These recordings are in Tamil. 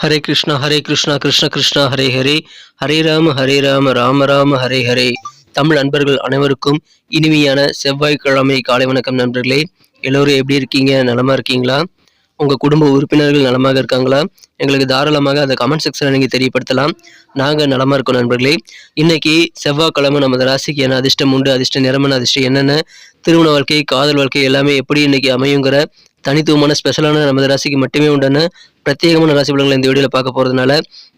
ஹரே கிருஷ்ணா கிருஷ்ண கிருஷ்ணா ஹரே ஹரே, ஹரே ராம ராம ராம ஹரே ஹரே. தமிழ் நண்பர்கள் அனைவருக்கும் இனிமையான செவ்வாய்க்கிழமை காலை வணக்கம் நண்பர்களே. எல்லோரும் எப்படி இருக்கீங்க? நலமா இருக்கீங்களா? உங்க குடும்ப உறுப்பினர்கள் நலமாக இருக்காங்களா? எங்களுக்கு தாராளமாக அந்த கமெண்ட் செக்ஷன்ல நீங்க தெரியப்படுத்தலாம். நாங்க நலமா இருக்கோம் நண்பர்களே. இன்னைக்கு செவ்வாய்க்கிழமை நமது ராசிக்கு என்ன அதிர்ஷ்டம் உண்டு, அதிர்ஷ்ட நிறமன அதிர்ஷ்டம் என்னென்ன, திருமண வாழ்க்கை, காதல் வாழ்க்கை எல்லாமே எப்படி இன்னைக்கு அமையுங்கிற தனித்துவமான ஸ்பெஷலான நமது ராசிக்கு மட்டுமே உண்டான பிரத்யேகமான ராசி பலன்களை இந்த வீடியோவில் பார்க்க போகிறதுனால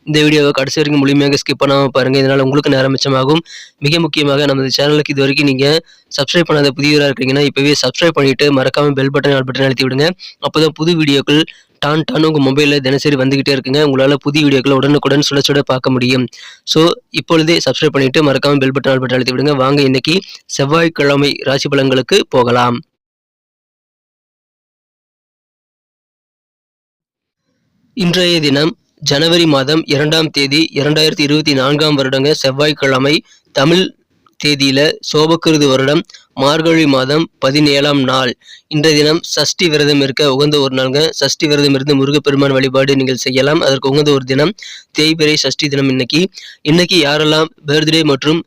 இந்த வீடியோவை கடைசி வரைக்கும் முழுமையாக ஸ்கிப் பண்ணாமல் பாருங்கள். இதனால் உங்களுக்கு நேரம் மிச்சமாகும். மிக முக்கியமாக நமது சேனலுக்கு இது வரைக்கும் நீங்கள் சப்ஸ்கிரைப் பண்ணாத புதியவராக இருக்கீங்கன்னா இப்போவே சப்ஸ்கிரைப் பண்ணிவிட்டு மறக்காமல் பெல் பட்டன் ஆல் பட்டன் அழுத்தி விடுங்க. அப்போ தான் புது வீடியோக்கள் டான் உங்கள் மொபைலில் தினசரி வந்துக்கிட்டே இருக்குங்க. உங்களால் புதிய வீடியோக்களை உடனுக்குடன் சுட பார்க்க முடியும். ஸோ இப்பொழுதே சப்ஸ்கிரைப் பண்ணிவிட்டு மறக்காமல் பெல் பட்டன் ஆல் பட்டன் அழுத்தி விடுங்க. வாங்க இன்னைக்கு செவ்வாய்க்கிழமை ராசி பலன்களுக்கு போகலாம். இன்றைய தினம் ஜனவரி மாதம் 2ஆம் தேதி 2024ஆம் வருடங்க செவ்வாய்க்கிழமை. தமிழ் தேதியில சோபக்கிருது வருடம் மார்கழி மாதம் 17ஆம் நாள். இன்றைய தினம் சஷ்டி விரதம் இருக்க உகந்த ஒரு நாளுங்க. சஷ்டி விரதம் இருந்து முருகப்பெருமான் வழிபாடு நீங்கள் செய்யலாம். அதற்கு உகந்த ஒரு தினம் தேய்பிறை சஷ்டி தினம். இன்னைக்கு யாரெல்லாம் பர்த்டே மற்றும்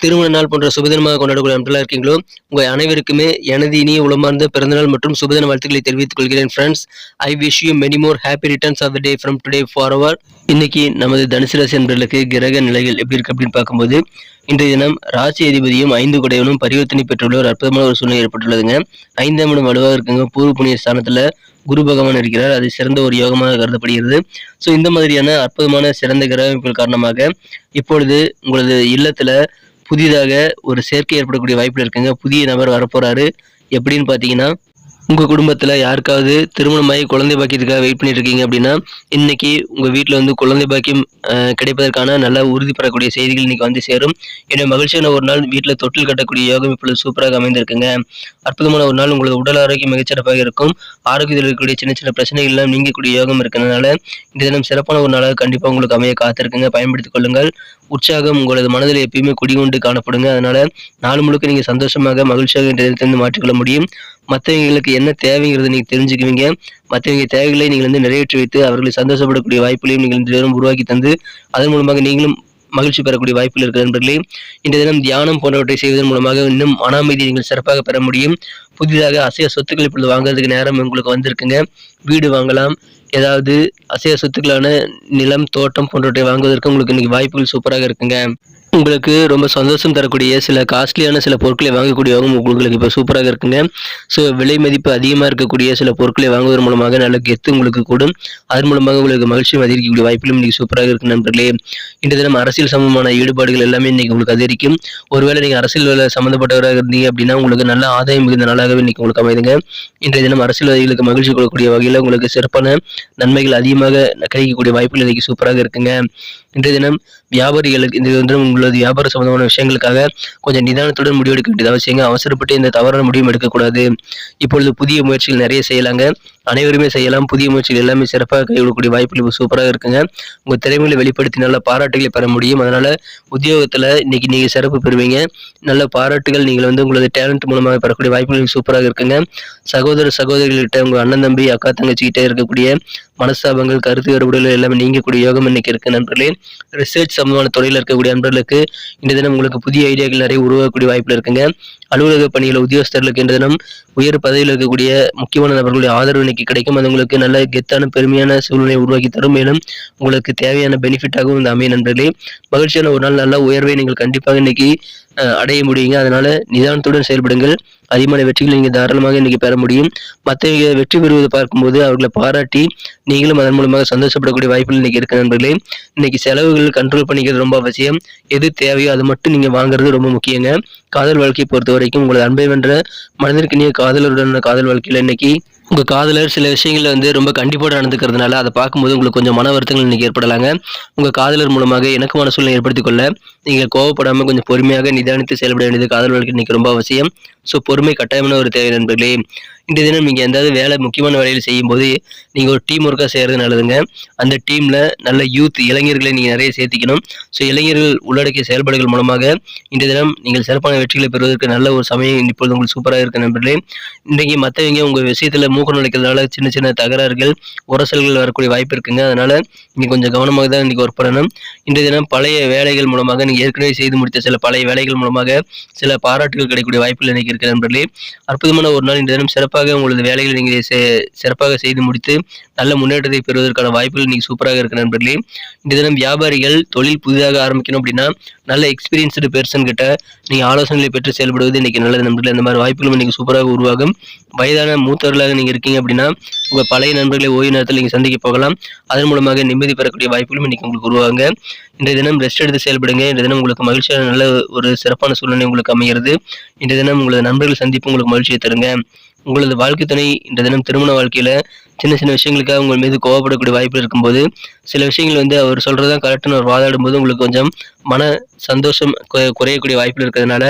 திருமண நாள் போன்ற சுபதினமாக கொண்டாடக்கூடிய நண்பர்களாக இருக்கீங்களோ உங்கள் அனைவருக்குமே எனது இனிய உளமார்ந்த பிறந்தநாள் மற்றும் சுபதின வாழ்த்துக்களை தெரிவித்துக் கொள்கிறேன். Friends, I wish you many more happy returns of the day from today forward. இன்னைக்கு நமது தனுசு ராசி நண்பர்களுக்கு கிரக நிலைகள் எப்படி இருக்கு அப்படின்னு பார்க்கும்போது இன்றைய தினம் ராசி அதிபதியும் 5 குடையவனும் பரிவர்த்தனை பெற்றுள்ள ஒரு அற்புதமான ஒரு சூழ்நிலை ஏற்பட்டுள்ளதுங்க. 5ஆம் இடம் வலுவாக இருக்குங்க. பூர்வ புண்ணிய ஸ்தானத்துல குரு பகவான் இருக்கிறார். அது சிறந்த ஒரு யோகமாக கருதப்படுகிறது. ஸோ இந்த மாதிரியான அற்புதமான சிறந்த கிரக அமைப்புகள் காரணமாக இப்பொழுது உங்களது இல்லத்துல புதிதாக ஒரு சேர்க்கை ஏற்படக்கூடிய வாய்ப்புகள் இருக்குங்க. புதிய நபர் வரப்போறாரு. எப்படின்னு பார்த்தீங்கன்னா, உங்கள் குடும்பத்தில் யாருக்காவது திருமணமாகி குழந்தை பாக்கியத்துக்காக வெயிட் பண்ணிட்டு இருக்கீங்க அப்படின்னா இன்னைக்கு உங்கள் வீட்டில் வந்து குழந்தை பாக்கியம் கிடைப்பதற்கான நல்ல உறுதி பெறக்கூடிய செய்திகள் இன்னைக்கு வந்து சேரும். என்னுடைய மகிழ்ச்சியான ஒரு நாள். வீட்டில் தொட்டில் கட்டக்கூடிய யோகம் இப்பொழுது சூப்பராக அமைந்திருக்குங்க. அற்புதமான ஒரு நாள். உங்களது உடல் ஆரோக்கியம் மிகச்சிறப்பாக இருக்கும். ஆரோக்கியத்தில் இருக்கக்கூடிய சின்ன சின்ன பிரச்சனைகள் எல்லாம் நீங்கக்கூடிய யோகம் இருக்கிறதுனால இந்த தினம் சிறப்பான ஒரு நாளாக கண்டிப்பாக உங்களுக்கு அமைய காத்திருக்குங்க. பயன்படுத்திக் கொள்ளுங்கள். உற்சாகம் உங்களது மனதில் எப்பயுமே குடிகொண்டு காணப்படுங்க. அதனால நாள் முழுக்க நீங்கள் சந்தோஷமாக மகிழ்ச்சியாக இந்த தினத்திலிருந்து மாற்றிக்கொள்ள முடியும். மற்றவங்களுக்கு என்ன தேவைங்கிறத நீங்கள் தெரிஞ்சுக்குவீங்க. மற்றவங்க தேவைகளை நீங்கள் வந்து நிறைவேற்றி வைத்து அவர்களை சந்தோஷப்படக்கூடிய வாய்ப்புகளையும் நீங்கள் இந்த தினம் உருவாக்கி தந்து அதன் மூலமாக நீங்களும் மகிழ்ச்சி பெறக்கூடிய வாய்ப்புகள் இருக்கிற நண்பர்களே. இந்த தினம் தியானம் போன்றவற்றை செய்வதன் மூலமாக இன்னும் மன அமைதியை நீங்கள் சிறப்பாக பெற முடியும். புதிதாக அசைய சொத்துக்கள் இப்பொழுது வாங்குறதுக்கு நேரம் உங்களுக்கு வந்திருக்குங்க. வீடு வாங்கலாம். ஏதாவது அசைய சொத்துக்களான நிலம், தோட்டம் போன்றவற்றை வாங்குவதற்கு உங்களுக்கு இன்னைக்கு வாய்ப்புகள் சூப்பராக இருக்குங்க. உங்களுக்கு ரொம்ப சந்தோஷம் தரக்கூடிய சில காஸ்ட்லியான சில பொருட்களை வாங்கக்கூடிய யோகம் உங்களுக்கு இப்போ சூப்பராக இருக்குங்க. ஸோ விலை மதிப்பு அதிகமாக இருக்கக்கூடிய சில பொருட்களை வாங்குவதன் மூலமாக நல்ல கெத்து உங்களுக்கு கூடும். அதன் மூலமாக உங்களுக்கு மகிழ்ச்சியும் அதிகரிக்கக்கூடிய வாய்ப்புகளும் இன்னைக்கு சூப்பராக இருக்கு நண்பர்களே. இன்றைய தினம் அரசியல் சம்பந்தமான ஈடுபாடுகள் எல்லாமே இன்னைக்கு உங்களுக்கு அதிகரிக்கும். ஒருவேளை நீங்கள் அரசியல் வேலை சம்மந்தப்பட்டவராக இருந்தீங்க அப்படின்னா உங்களுக்கு நல்ல ஆதாயம் மிகுந்த நாளாகவே இன்னைக்கு உங்களுக்கு அமைதுங்க. இன்றைய தினம் அரசியல்வாதிகளுக்கு மகிழ்ச்சி கொடுக்கக்கூடிய வகையில் உங்களுக்கு சிறப்பான நன்மைகள் அதிகமாக கிடைக்கக்கூடிய வாய்ப்புகள் இன்னைக்கு சூப்பராக இருக்குங்க. இன்றைய தினம் வியாபாரிகளுக்கு இந்த தினம் உங்களது வியாபார சம்பந்தமான விஷயங்களுக்காக கொஞ்சம் நிதானத்துடன் முடிவெடுக்க வேண்டியது அவசியங்க. அவசரப்பட்டு இந்த தவறான முடிவும் எடுக்கக்கூடாது. இப்பொழுது புதிய முயற்சிகள் நிறைய செய்யலாங்க. அனைவருமே செய்யலாம். புதிய முயற்சிகள் எல்லாமே சிறப்பாக கைவிடக்கூடிய வாய்ப்புகள் சூப்பராக இருக்குங்க. உங்கள் திறமைகளை வெளிப்படுத்தி நல்ல பாராட்டுகளை பெற முடியும். அதனால உத்தியோகத்தில் இன்னைக்கு நீங்கள் சிறப்பு பெறுவீங்க. நல்ல பாராட்டுகள் நீங்கள் வந்து உங்களது டேலண்ட் மூலமாக பெறக்கூடிய வாய்ப்புகள் சூப்பராக இருக்குங்க. சகோதரிகள்கிட்ட உங்கள் அண்ணன் தம்பி அக்கா தங்கச்சிக்கிட்ட இருக்கக்கூடிய மனஸ்தாபங்கள், கருத்து வேறுபாடுகள் எல்லாமே நீங்கக்கூடிய யோகம் இன்னைக்கு இருக்கு நண்பர்களே. ரிசர்ச் சம்பந்தமான துறையில் இருக்கக்கூடிய நண்பர்களுக்கு இந்த தினம் உங்களுக்கு புதிய ஐடியாக்கள் நிறைய உருவாக்கக்கூடிய வாய்ப்புகள் இருக்குங்க. அலுவலக பணியில் உத்தியோகஸ்தர்களுக்கு இந்த தினம் உயர் பதவியில் இருக்கக்கூடிய முக்கியமான நபர்களுடைய ஆதரவு இன்னைக்கு கிடைக்கும். அது உங்களுக்கு நல்ல கெத்தான பெருமையான சூழ்நிலை உருவாக்கி தரும். மேலும் உங்களுக்கு தேவையான பெனிஃபிட்டாகவும் இந்த அமைய நண்பர்களே. மகிழ்ச்சியான ஒரு நாள் நல்ல உயர்வை நீங்கள் கண்டிப்பாக இன்னைக்கு அடைய முடியுங்க. அதனால நிதானத்துடன் செயல்படுங்கள். அதிகமான வெற்றிகளை நீங்கள் தாராளமாக இன்னைக்கு பெற முடியும். மற்றவங்க வெற்றி பெறுவதை பார்க்கும்போது அவர்களை பாராட்டி நீங்களும் அதன் மூலமாக சந்தோஷப்படக்கூடிய வாய்ப்புகள் இன்னைக்கு இருக்கு நண்பர்களே. இன்னைக்கு செலவுகள் கண்ட்ரோல் பண்ணிக்கிறது ரொம்ப அவசியம். எது தேவையோ அது மட்டும் நீங்க வாங்குறது ரொம்ப முக்கியங்க. காதல் வாழ்க்கையை பொறுத்த வரைக்கும் உங்களது அன்பை வென்ற மனிதனுக்கு காதலருடன் காதல் வாழ்க்கையில இன்னைக்கு உங்க காதலர் சில விஷயங்கள்ல வந்து ரொம்ப கண்டிப்போடு நடந்துக்கிறதுனால அதை பார்க்கும்போது உங்களுக்கு கொஞ்சம் மன வருத்தங்கள் இன்னைக்கு ஏற்படலாங்க. உங்க காதலர் மூலமாக இணக்கமான சூழ்நிலை ஏற்படுத்திக் கொள்ள நீங்கள் கோவப்படாம கொஞ்சம் பொறுமையாக நிதானித்து செயல்பட வேண்டியது காதல் வாழ்க்கை இன்னைக்கு ரொம்ப அவசியம். ஸோ பொறுமை கட்டாயமான ஒரு தேவை நண்பர்களே. இன்றைய தினம் நீங்கள் எந்தாவது வேலை முக்கியமான வேலைகள் செய்யும்போது நீங்கள் ஒரு டீம் ஒர்க்காக செய்கிறது நல்லதுங்க. அந்த டீமில் நல்ல இளைஞர்களை நீங்கள் நிறைய சேர்த்திக்கணும். ஸோ இளைஞர்கள் உள்ளடக்கிய செயல்பாடுகள் மூலமாக இன்றைய தினம் நீங்கள் சிறப்பான வெற்றிகளை பெறுவதற்கு நல்ல ஒரு சமயம் இப்பொழுது உங்களுக்கு சூப்பராக இருக்க நண்பர்களே. இன்றைக்கி மற்றவங்க உங்கள் விஷயத்தில் மூக்க நுழைக்கிறதுனால சின்ன சின்ன தகராறுகள் உரசல்கள் வரக்கூடிய வாய்ப்பு இருக்குங்க. அதனால் நீங்கள் கொஞ்சம் கவனமாக தான் இன்றைக்கி ஒர்க் பண்ணணும். இன்றைய தினம் பழைய வேலைகள் மூலமாக நீங்கள் ஏற்கனவே செய்து முடித்த சில பழைய வேலைகள் மூலமாக சில பாராட்டுகள் கிடைக்கக்கூடிய வாய்ப்புகள் இன்றைக்கி இருக்கிற நண்பர்களே. அற்புதமான ஒரு நாள் இன்றைய தினம் சிறப்பாக உங்களது வேலைகளை நீங்கள் சிறப்பாக செய்து முடித்து நல்ல முன்னேற்றத்தை பெறுவதற்கான வாய்ப்புகள் இன்னைக்கு சூப்பராக இருக்கு நண்பர்களே. இன்றைய தினம் வியாபாரிகள் தொழில் புதிதாக ஆரம்பிக்கணும் அப்படின்னா நல்ல எக்ஸ்பீரியன்ஸ்டு பெர்சன் கிட்ட நீங்கள் ஆலோசனைகளை பெற்று செயல்படுவது இன்னைக்கு நல்லது நண்பர்களே. அந்த மாதிரி வாய்ப்புகளும் இன்னைக்கு சூப்பராக உருவாகும். வயதான மூத்தவர்களாக நீங்கள் இருக்கீங்க அப்படின்னா உங்கள் பழைய நண்பர்களை ஓய்வு நேரத்தில் நீங்கள் சந்திக்க போகலாம். அதன் மூலமாக நிம்மதி பெறக்கூடிய வாய்ப்புகளும் இன்னைக்கு உங்களுக்கு உருவாங்க. இன்றைய தினம் ரெஸ்ட் எடுத்து செயல்படுங்க. இன்றைய தினம் உங்களுக்கு மகிழ்ச்சியான நல்ல ஒரு சிறப்பான சூழ்நிலை உங்களுக்கு அமைகிறது. இன்றைய தினம் உங்களது நண்பர்கள் சந்திப்பு உங்களுக்கு மகிழ்ச்சியை தருங்க. உங்களது வாழ்க்கை துணை இந்த தினம் திருமண வாழ்க்கையில சின்ன சின்ன விஷயங்களுக்காக உங்கள் மீது கோவப்படக்கூடிய வாய்ப்பு இருக்கும்போது சில விஷயங்கள் அவர் சொல்றதுதான் கரெக்டுன்னு ஒரு வாதாடும் போது உங்களுக்கு கொஞ்சம் மன சந்தோஷம் குறையக்கூடிய வாய்ப்புகள் இருக்கிறதுனால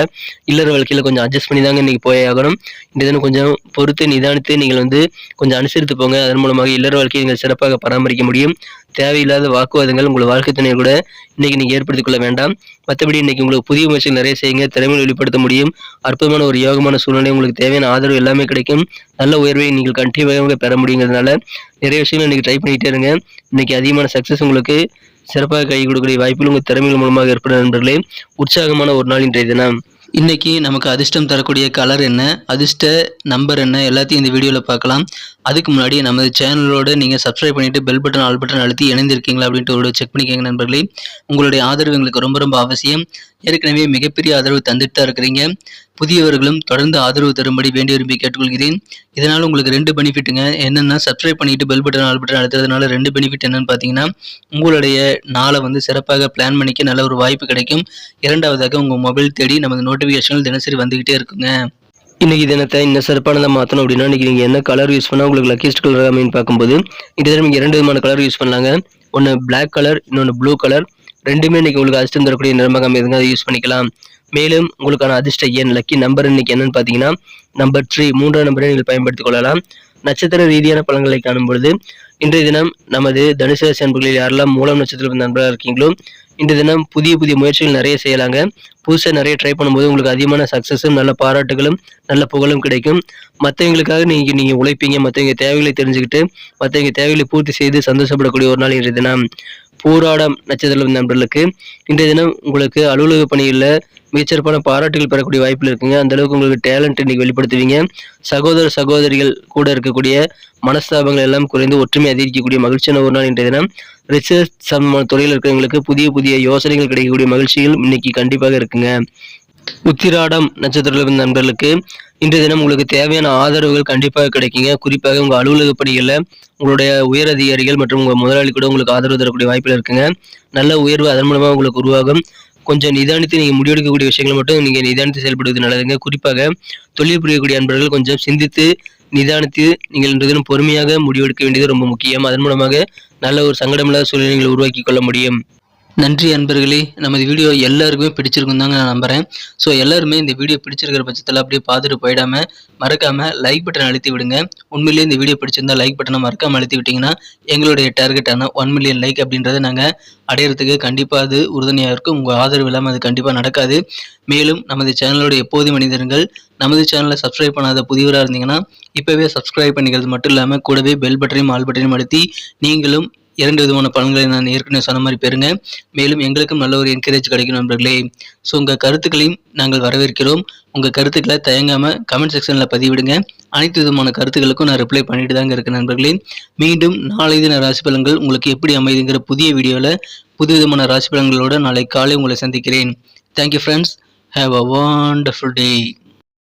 இல்லற வாழ்க்கையில கொஞ்சம் அட்ஜஸ்ட் பண்ணி தாங்க இன்னைக்கு போய் ஆகணும். இந்த தினம் கொஞ்சம் பொறுத்து நிதானித்து நீங்கள் கொஞ்சம் அனுசரித்து போங்க. அதன் மூலமாக இல்லற வாழ்க்கையை நீங்கள் சிறப்பாக பராமரிக்க முடியும். தேவையில்லாத வாக்குவாதங்கள் உங்கள் வாழ்க்கை துணையை கூட இன்னைக்கு நீங்கள் ஏற்படுத்திக் கொள்ள வேண்டாம். மற்றபடி இன்னைக்கு உங்களுக்கு புதிய முயற்சிகள் நிறைய செய்யுங்க. திறமையை வெளிப்படுத்த முடியும். அற்புதமான ஒரு யோகமான சூழ்நிலை, உங்களுக்கு தேவையான ஆதரவு எல்லாமே கிடைக்கும். நல்ல உயர்வை நீங்கள் கண்டிப்பாக பெற முடியுங்கிறதுனால நிறைய விஷயங்கள் இன்னைக்கு ட்ரை பண்ணிட்டே இருங்க. இன்னைக்கு அதிகமான சக்சஸ் உங்களுக்கு சிறப்பாக கை கொடுக்கக்கூடிய வாய்ப்புகள் உங்கள் திறமைகள் மூலமாக ஏற்படும் நண்பர்களே. உற்சாகமான ஒரு நாள் இன்றைய தினம். இன்னைக்கு நமக்கு அதிர்ஷ்டம் தரக்கூடிய கலர் என்ன, அதிர்ஷ்ட நம்பர் என்ன, எல்லாத்தையும் இந்த வீடியோவில் பார்க்கலாம். அதுக்கு முன்னாடி நமது சேனலோடு நீங்கள் சப்ஸ்கிரைப் பண்ணிவிட்டு பெல் பட்டன் ஆல் பட்டன் அழுத்தி இணைந்திருக்கீங்களா அப்படின்ட்டு ஒரு செக் பண்ணிக்கோங்க நண்பர்களே. உங்களுடைய ஆதரவு எங்களுக்கு ரொம்ப ரொம்ப அவசியம். ஏற்கனவே மிகப்பெரிய ஆதரவு தந்துட்டு தான் இருக்கிறீங்க. புதியவர்களும் தொடர்ந்து ஆதரவு தரும்படி வேண்டி விரும்பி கேட்டுக்கொள்கிறேன். இதனால் உங்களுக்கு 2 பெனிஃபிட்டுங்க. என்னென்னா சப்ஸ்கிரைப் பண்ணிவிட்டு பெல் பட்டன் ஆல் பட்டன் அழுத்துறதுனால 2 பெனிஃபிட் என்னென்னு பார்த்தீங்கன்னா உங்களுடைய நாளை சிறப்பாக பிளான் பண்ணிக்க நல்ல ஒரு வாய்ப்பு கிடைக்கும். இரண்டாவதாக உங்கள் மொபைல் தேடி நமது நோட்டிஃபிகேஷன்கள் தினசரி வந்துக்கிட்டே இருக்குங்க. இன்னைக்கு தினத்தை இன்னும் சிறப்பானதாக மாற்றணும் அப்படின்னா இன்னைக்கு நீங்கள் என்ன கலர் யூஸ் பண்ணால் உங்களுக்கு லக்கியஸ்ட் கலர் அமைன்னு பார்க்கும்போது இந்த தினம் நீங்கள் 2 விதமான கலர் யூஸ் பண்ணலாங்க. ஒன்று பிளாக் கலர், இன்னொன்று ப்ளூ கலர். ரெண்டுமே இன்னைக்கு உங்களுக்கு அதிர்ஷ்டம் தரக்கூடிய நிறமாக அமைதுங்க. அதை யூஸ் பண்ணிக்கலாம். மேலும் உங்களுக்கான அதிர்ஷ்ட எண் லக்கி நம்பர் இன்னைக்கு என்னன்னு பார்த்தீங்கன்னா நம்பர் 3, 3ஆம் நம்பரை நீங்கள் பயன்படுத்திக் கொள்ளலாம். நட்சத்திர ரீதியான பலன்களை காணும் பொழுது இன்றைய தினம் நமது தனுசு ராசி அன்பர்களில் யாரெல்லாம் மூலம் நட்சத்திரம் நண்பராக இருக்கீங்களோ இன்றைய தினம் புதிய புதிய முயற்சிகள் நிறைய செய்யலாங்க. புதுசாக நிறைய ட்ரை பண்ணும்போது உங்களுக்கு அதிகமான சக்ஸஸும் நல்ல பாராட்டுகளும் நல்ல புகழும் கிடைக்கும். மற்றவங்களுக்காக நீங்கள் உழைப்பீங்க. மற்றவங்க தேவைகளை தெரிஞ்சுக்கிட்டு மற்றவங்க தேவைகளை பூர்த்தி செய்து சந்தோஷப்படக்கூடிய ஒரு நாள் இன்றைய தினம். பூராடம் நட்சத்திர நண்பர்களுக்கு இன்றைய தினம் உங்களுக்கு அலுவலக பணியில் மிகச்சிறப்பான பாராட்டுகள் பெறக்கூடிய வாய்ப்பில் இருக்குங்க. அந்த அளவுக்கு உங்களுக்கு டேலண்ட் இன்னைக்கு வெளிப்படுத்துவீங்க. சகோதர சகோதரிகள் கூட இருக்கக்கூடிய மனஸ்தாபங்கள் எல்லாம் குறைந்து ஒற்றுமை அதிகரிக்கக்கூடிய மகிழ்ச்சியான ஒரு நாள் இன்றைய தினம். ரிசர்ச் சம்பந்தமான துறையில் இருக்கிறவங்களுக்கு புதிய புதிய யோசனைகள் கிடைக்கக்கூடிய மகிழ்ச்சிகள் இன்னைக்கு கண்டிப்பாக இருக்குங்க. உத்திராடம் நட்சத்திர நண்பர்களுக்கு இன்றைய தினம் உங்களுக்கு தேவையான ஆதரவுகள் கண்டிப்பாக கிடைக்குங்க. குறிப்பாக உங்கள் அலுவலக பணிகளில் உங்களுடைய உயர் அதிகாரிகள் மற்றும் உங்கள் முதலாளி கூட உங்களுக்கு ஆதரவு தரக்கூடிய வாய்ப்பில் இருக்குங்க. நல்ல உயர்வு அதன் மூலமாக உங்களுக்கு உருவாகும். கொஞ்சம் நிதானித்து நீங்கள் முடிவெடுக்கக்கூடிய விஷயங்களை மட்டும் நீங்கள் நிதானித்து செயல்படுவது நல்லதுங்க. குறிப்பாக தொழில் புரியக்கூடிய அன்பர்கள் கொஞ்சம் சிந்தித்து நிதானித்து நீங்கள் இன்றைய தினம் பொறுமையாக முடிவெடுக்க வேண்டியது ரொம்ப முக்கியம். அதன் மூலமாக நல்ல ஒரு சங்கடமில்லாத சூழ்நிலைகளை உருவாக்கி கொள்ள முடியும். நன்றி அன்பர்களே. நமது வீடியோ எல்லாருக்குமே பிடிச்சிருக்கும் தாங்க நான் நம்புகிறேன். ஸோ எல்லாருமே இந்த வீடியோ பிடிச்சிருக்கிற பட்சத்தில் அப்படியே பார்த்துட்டு போயிடாமல் மறக்காமல் லைக் பட்டன் அழுத்தி விடுங்க. உண்மையிலேயே இந்த வீடியோ பிடிச்சிருந்தா லைக் பட்டனை மறக்காமல் அழுத்தி விட்டிங்கன்னா எங்களுடைய டார்கெட்டான 1 மில்லியன் லைக் அப்படின்றத நாங்கள் அடையிறதுக்கு கண்டிப்பாக அது உறுதுணையாக இருக்கும். உங்கள் ஆதரவு இல்லாமல் அது கண்டிப்பாக நடக்காது. மேலும் நமது சேனலோட எப்போதும் மனிதர்கள் நமது சேனலை சப்ஸ்கிரைப் பண்ணாத புதியவராக இருந்தீங்கன்னா இப்போவே சப்ஸ்கிரைப் பண்ணிக்கிறது மட்டும் இல்லாமல் கூடவே பெல் பட்டனையும் ஆல் பட்டனையும் அழுத்தி நீங்களும் 2 விதமான பலன்களை நான் ஏற்கனவே சொன்ன மாதிரி பெறுங்க. மேலும் எங்களுக்கும் நல்ல ஒரு என்கரேஜ் கிடைக்கும் நண்பர்களே. ஸோ உங்கள் கருத்துக்களையும் நாங்கள் வரவேற்கிறோம். உங்கள் கருத்துக்களை தயங்காமல் கமெண்ட் செக்ஷனில் பதிவிடுங்க. அனைத்து விதமான கருத்துக்களுக்கும் நான் ரிப்ளை பண்ணிட்டு தாங்க இருக்கேன் நண்பர்களே. மீண்டும் நாளை தின ராசி பலன்கள் உங்களுக்கு எப்படி அமைதுங்கிற புதிய வீடியோவில் புது விதமான ராசி பலன்களோடு நாளை காலை உங்களை சந்திக்கிறேன். Thank you friends. Have a wonderful day.